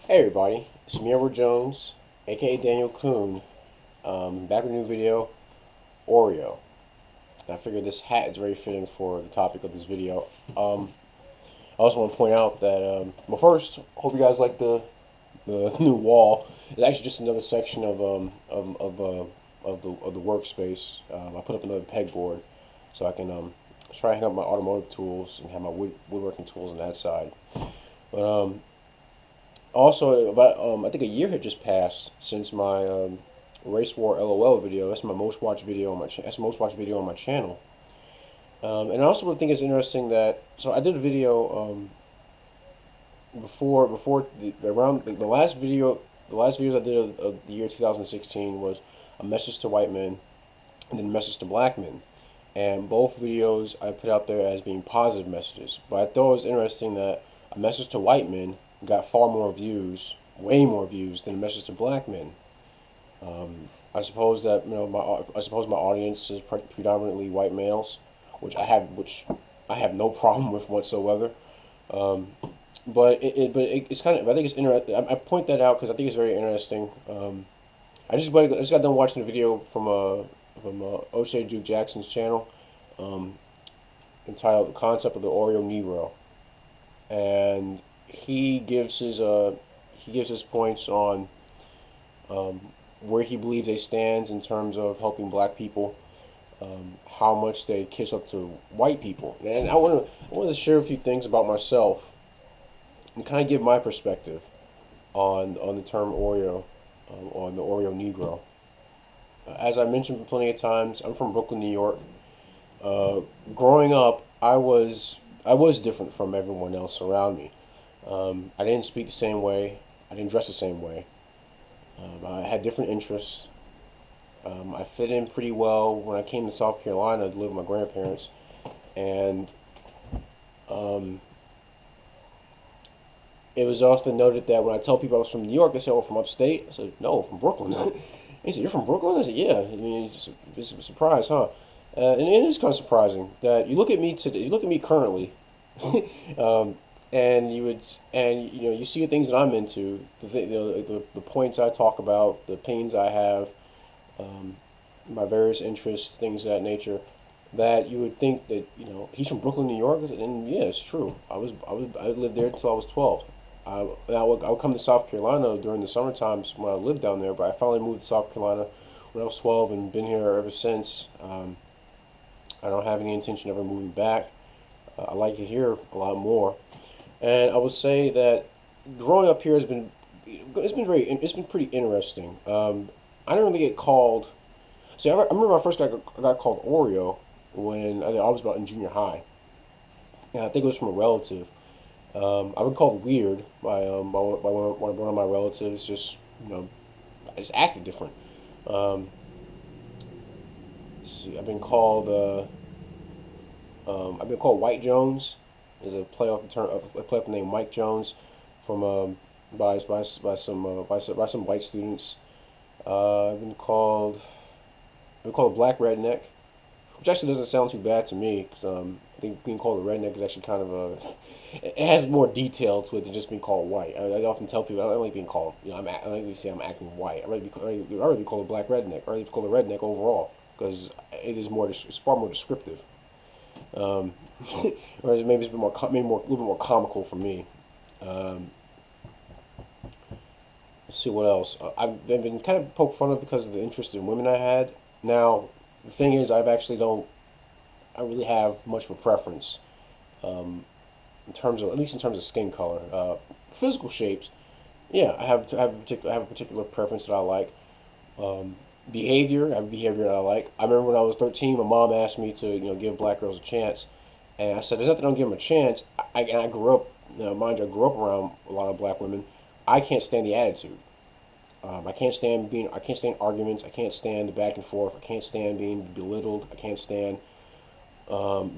Hey everybody, it's me, Edward Jones, aka Daniel Kuhn, back with a new video, Oreo. And I figured this hat is very fitting for the topic of this video. I also want to point out that, well, first, hope you guys like the new wall. It's actually just another section of the workspace. I put up another pegboard so I can try and hang up my automotive tools and have my woodworking tools on that side. But also, about I think a year had just passed since my race war LOL video. That's my most watched video on my that's the most watched video on my channel. And I also think it's interesting that I did a video before around the last video. The last videos I did of the year 2016 was a message to white men and then a message to black men. And both videos I put out there as being positive messages. But I thought it was interesting that a message to white men got far more views, way more views than a message to black men. I suppose that I suppose my audience is predominantly white males, which I have no problem with whatsoever. Um, it's kind of, I think it's interesting. I point that out because I think it's very interesting. I just got done watching a video from Oshay Duke Jackson's channel, um, entitled "The Concept of the Oreo Negro," and he gives his points on um, where he believes they stands in terms of helping black people, how much they kiss up to white people, and I want to share a few things about myself and kind of give my perspective on the term Oreo, on the Oreo Negro. As I mentioned plenty of times, I'm from Brooklyn, New York. Uh, Growing up, I was different from everyone else around me. I didn't speak the same way. I didn't dress the same way. I had different interests. I fit in pretty well when I came to South Carolina to live with my grandparents, and um, it was often noted that when I tell people I was from New York, they say, "Oh, from upstate." I said, "No, from Brooklyn." They said, "You're from Brooklyn?" I said, "Yeah." I mean, it's a surprise, huh? And it is kind of surprising that you look at me today, you look at me currently, um, and you know, you see the things that I'm into, the points I talk about, the opinions I have, um, my various interests, things of that nature. That you would think that, you know, he's from Brooklyn, New York, and yeah, it's true. I lived there until I was 12. I would come to South Carolina during the summer times when I lived down there, but I finally moved to South Carolina when I was 12 and been here ever since. I don't have any intention of ever moving back. I like it here a lot more, and I would say that growing up here has been it's been pretty interesting. I didn't really get called. See, I remember I first got called Oreo when I was about in junior high, and I think it was from a relative. I've been called weird by one of my relatives. Just, you know, I just acted different. Um, see, I've been called White Jones. Is a play off the term a play off the name Mike Jones from by some white students. I've been called a black redneck, which actually doesn't sound too bad to me. 'Cause, I think being called a redneck is actually kind of a it has more detail to it than just being called white. I often tell people I don't like being called, you know, I don't like to say I'm acting white. I'd rather be called a black redneck. I'd rather be called a redneck overall because it's far more descriptive. Um, Whereas maybe it's a bit more, a little bit more comical for me. Um, let's see what else. I've been kind of poked fun of because of the interest in women I had. Now, the thing is, I really have much of a preference, um, in terms of, at least in terms of skin color. Physical shapes, yeah, I have a particular preference that I like. Um, Behavior, I have behavior that I like. I remember when I was 13, my mom asked me to, you know, give black girls a chance, and I said, "There's nothing I don't give them a chance." And I grew up, you know, mind you, I grew up around a lot of black women. I can't stand the attitude. I can't stand arguments. I can't stand the back and forth. I can't stand being belittled. I can't stand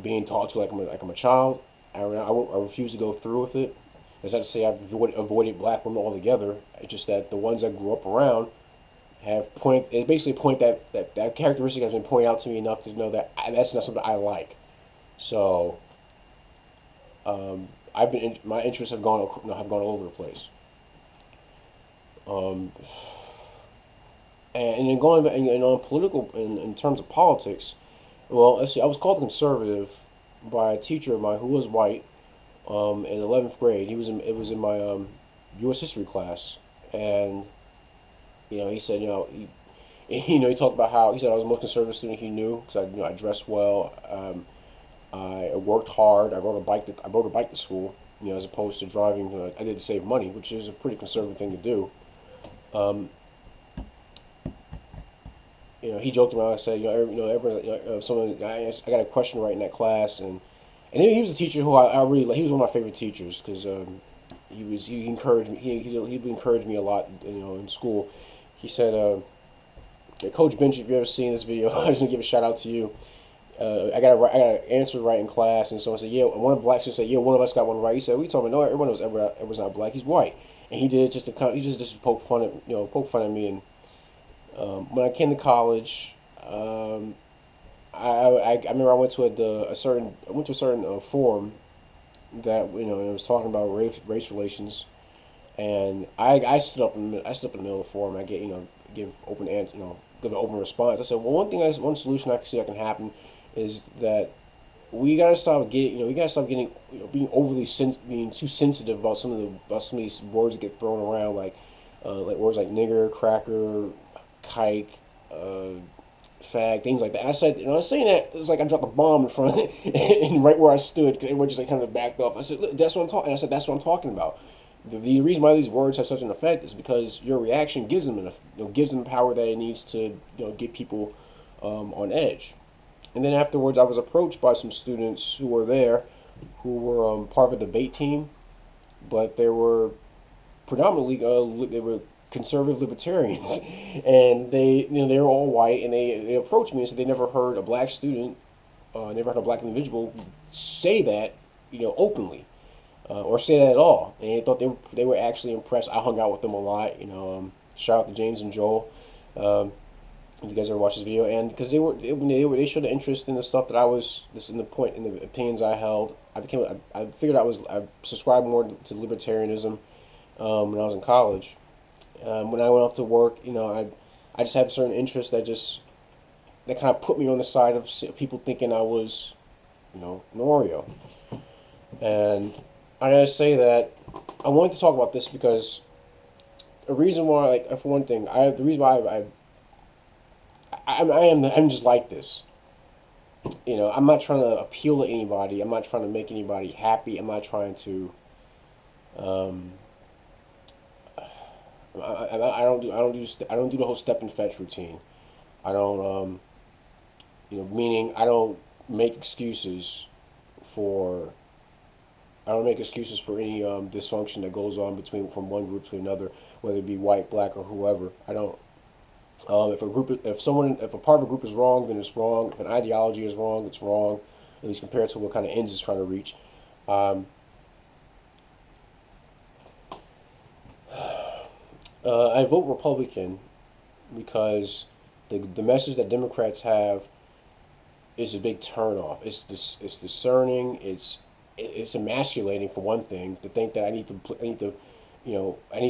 being talked to like I'm a child. I refuse to go through with it. It's not to say I've avoided black women altogether. It's just that the ones I grew up around it basically point that characteristic has been pointed out to me enough to know that that's not something I like. So my interests have gone all over the place. Um, and then going back and on political in terms of politics, well, let's see, I was called conservative by a teacher of mine who was white in 11th grade. It was in my U.S. history class, and he said he talked about how he said I was the most conservative student he knew because I dressed well. I worked hard. I rode a bike to school. As opposed to driving. I did to save money, which is a pretty conservative thing to do. Um, he joked around. I said, everybody, someone. I got a question right in that class, and he was a teacher who I really like. He was one of my favorite teachers because he encouraged me. He would encourage me a lot. In school. He said, Coach Bench, if you ever seen this video, I just want to give a shout out to you. I got an answer right in class, and someone said, "Yeah." And one of the blacks just said, "Yeah, one of us got one right." He said, "We told me no, everyone was not black. He's white." And he did it just to he just poke fun at me. And when I came to college, I remember I went to a certain forum that it was talking about race relations, and I stood up in the middle of the forum. I give give an open response. I said, well, one solution I can see that can happen is that we gotta stop getting being being too sensitive about some of these words that get thrown around like words like nigger, cracker, kike, fag, things like that. And I said, I was saying that it was like I dropped a bomb in front of it, and right where I stood, because everyone just kind of backed up. I said, look, that's what I'm talking. And I said, that's what I'm talking about. The reason why these words have such an effect is because your reaction gives them gives them the power that it needs to get people on edge. And then afterwards, I was approached by some students who were there, who were part of a debate team, but they were predominantly they were conservative libertarians, and they were all white, and they approached me and said they never heard a black student, never heard a black individual say that openly. Or say that at all, and they thought they were actually impressed. I hung out with them a lot, shout out to James and Joel, if you guys ever watched this video, and because they showed an interest in the stuff that I was, in the opinions I held. I figured I subscribed more to libertarianism when I was in college. When I went off to work, I just had a certain interest that kind of put me on the side of people thinking I was, an Oreo, and I gotta say that I wanted to talk about this because a reason why, for one thing, the reason why I'm just like this. I'm not trying to appeal to anybody. I'm not trying to make anybody happy. I'm not trying to. I don't do the whole step and fetch routine. I don't meaning I don't make excuses for. I don't make excuses for any dysfunction that goes on from one group to another, whether it be white, black, or whoever. I don't. If a part of a group is wrong, then it's wrong. If an ideology is wrong, it's wrong. At least compared to what kind of ends it's trying to reach. I vote Republican because the message that Democrats have is a big turnoff. It's discerning. It's emasculating for one thing, to think that I need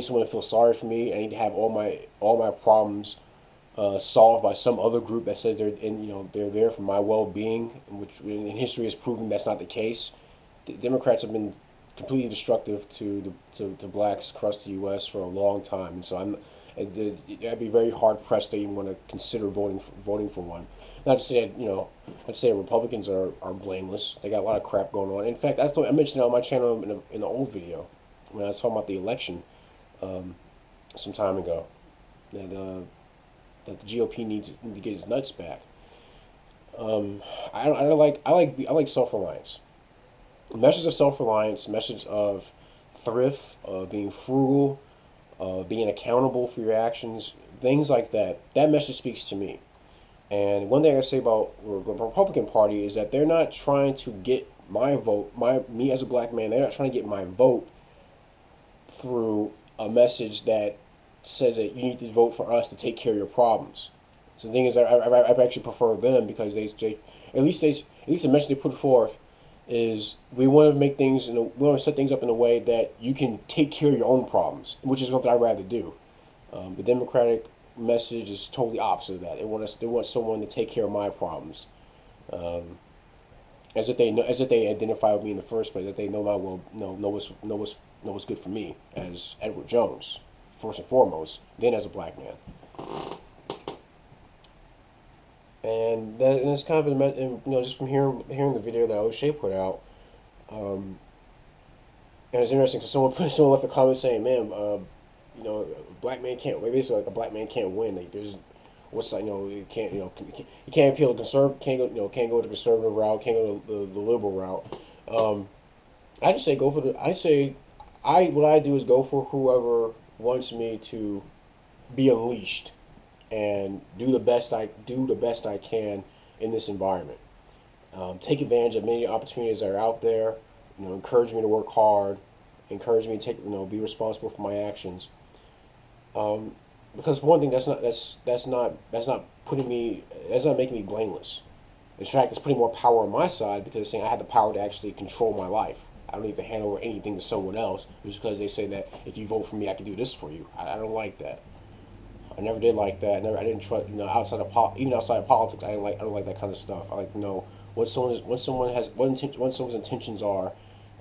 someone to feel sorry for me. I need to have all my problems solved by some other group that says they're there for my well-being, which in history has proven that's not the case. The Democrats have been completely destructive to blacks across the U.S. for a long time, and so I'd be very hard pressed to even want to consider voting for one. Not to say that Republicans are blameless. They got a lot of crap going on. In fact, I mentioned it on my channel in an old video when I was talking about the election some time ago, that the GOP needs to get its nuts back. I like self-reliance. A message of self-reliance, message of thrift, being frugal, being accountable for your actions, things like that. That message speaks to me. And one thing I say about the Republican Party is that they're not trying to get my vote, me as a black man. They're not trying to get my vote through a message that says that you need to vote for us to take care of your problems. So the thing is, I actually prefer them because at least the message they put forth is we want to make things, we want to set things up in a way that you can take care of your own problems, which is what I'd rather do. The Democratic message is totally opposite of that. They want someone to take care of my problems, um, as if they identify with me in the first place, that they know my well, know what's good for me as Edward Jones, first and foremost, then as a black man. And it's kind of just from hearing the video that O'Shea put out, um, and it's interesting because someone left a comment saying, "Man, a black man can't. Basically, like a black man can't win. Like there's what's like you can't you can't appeal to can't go can't go to the conservative route, can't go to the liberal route." Um, I just say go for the. I say I what I do is go for whoever wants me to be unleashed and do the best I can in this environment. Take advantage of many opportunities that are out there. Encourage me to work hard. Encourage me to be responsible for my actions. Um, because for one thing, that's not making me blameless. In fact, it's putting more power on my side because it's saying I have the power to actually control my life. I don't need to hand over anything to someone else just because they say that if you vote for me, I can do this for you. I don't like that. I never did like that. I didn't trust. Even outside of politics, I don't like that kind of stuff. I like to know what someone's intentions are,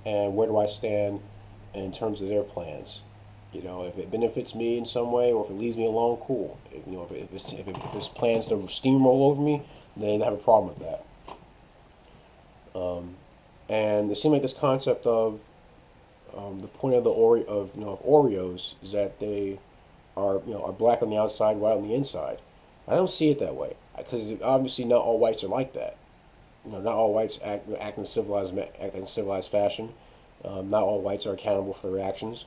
and where do I stand in terms of their plans. If it benefits me in some way or if it leaves me alone, cool. If it's plans to steamroll over me, then I have a problem with that. Um, and it seemed like this concept of the point of the of Oreos is that they are black on the outside, white on the inside. I don't see it that way because obviously not all whites are like that. Not all whites act in civilized fashion. Not all whites are accountable for their actions.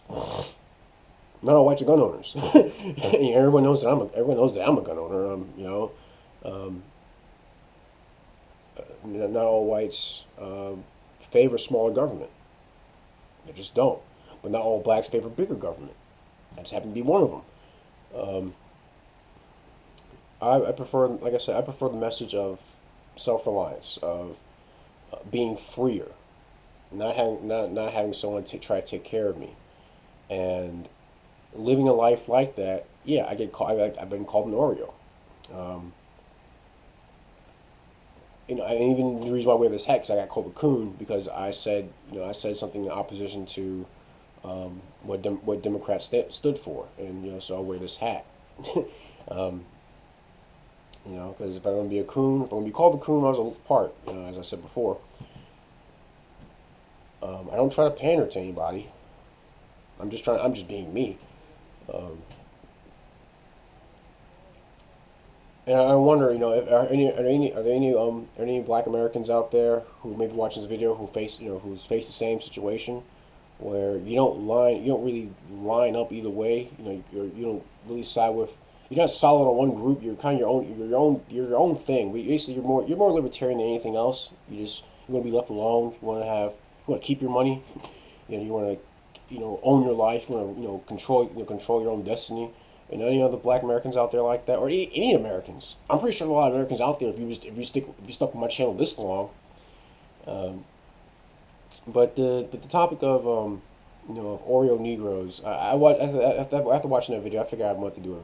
Not all whites are gun owners. Everyone knows that I'm a gun owner. Um, not all whites favor smaller government. They just don't. But not all blacks favor bigger government. I just happen to be one of them. Um, I prefer, like I said, I prefer the message of self-reliance, of being freer, not having someone try to take care of me, and living a life like that. Yeah, I get called. I've been called an Oreo. Um, and even the reason why I wear this hat, because I got called a coon because I said something in opposition to what Democrats stood for, and so I wear this hat. um, because if I'm going to be a coon, if I'm going to be called a coon, I was a part. As I said before, I don't try to pander to anybody. I'm just being me. Um, and I wonder, are there any Black Americans out there who may be watching this video who's faced the same situation where you don't really line up either way. You don't really side with. You're not solid on one group. You're kind of your own thing. Basically, you're more libertarian than anything else. You want to be left alone. You want to keep your money. You want to own your life. You want to control your own destiny. And any other Black Americans out there like that, or any Americans? I'm pretty sure a lot of Americans out there. If you stuck with my channel this long, um, but the topic of of Oreo Negroes, after watching that video, I figured I wanted to do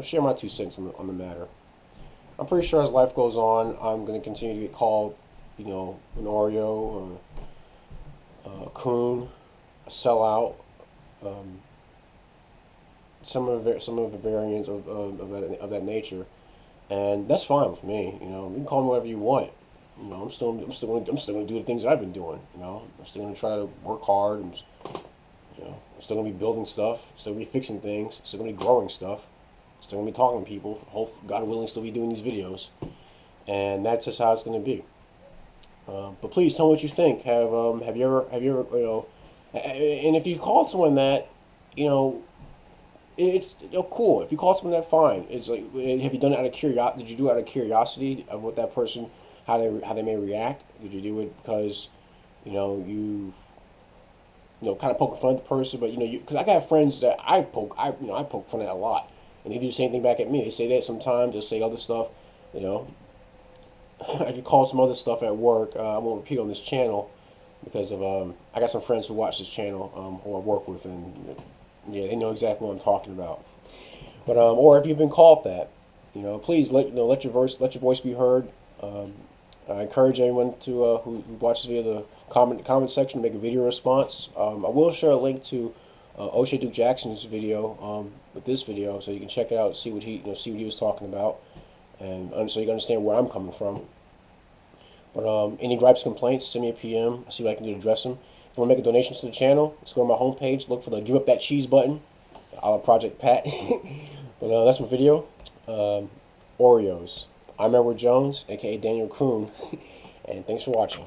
share my 2 cents on the matter. I'm pretty sure as life goes on, I'm going to continue to get called, an Oreo, a coon, a sellout, um, some of the variants of that nature, and that's fine with me. You can call me whatever you want. I'm still going to do the things that I've been doing. I'm still going to try to work hard. I'm still going to be building stuff. Still going to be fixing things. Still going to be growing stuff. Still going to be talking to people. Hope God willing, still be doing these videos. And that's just how it's going to be. But please tell me what you think. Have you ever and if you called someone that, it's cool. If you called someone that, fine. It's like, have you done it out of curiosity? Did you do it out of curiosity of what that person, how they may react? Did you do it because, you kind of poking fun at the person? But because I got friends that I poke fun at a lot, and they do the same thing back at me. They say that sometimes. They say other stuff. I get called some other stuff at work. I won't repeat on this channel because of I got some friends who watch this channel who I work with, and Yeah, they know exactly what I'm talking about. But or if you've been called that, please let your voice be heard. Um, I encourage anyone to who watches via the comment section to make a video response. I will share a link to Oshay Duke Jackson's video with this video, so you can check it out and see what he was talking about, and so you can understand where I'm coming from. But any gripes, complaints, send me a PM. See what I can do to address them. If you want to make a donation to the channel, let's go to my homepage. Look for the Give Up That Cheese button, a la Project Pat. But that's my video. Oreos. I'm Edward Jones, aka Daniel Kuhn, and thanks for watching.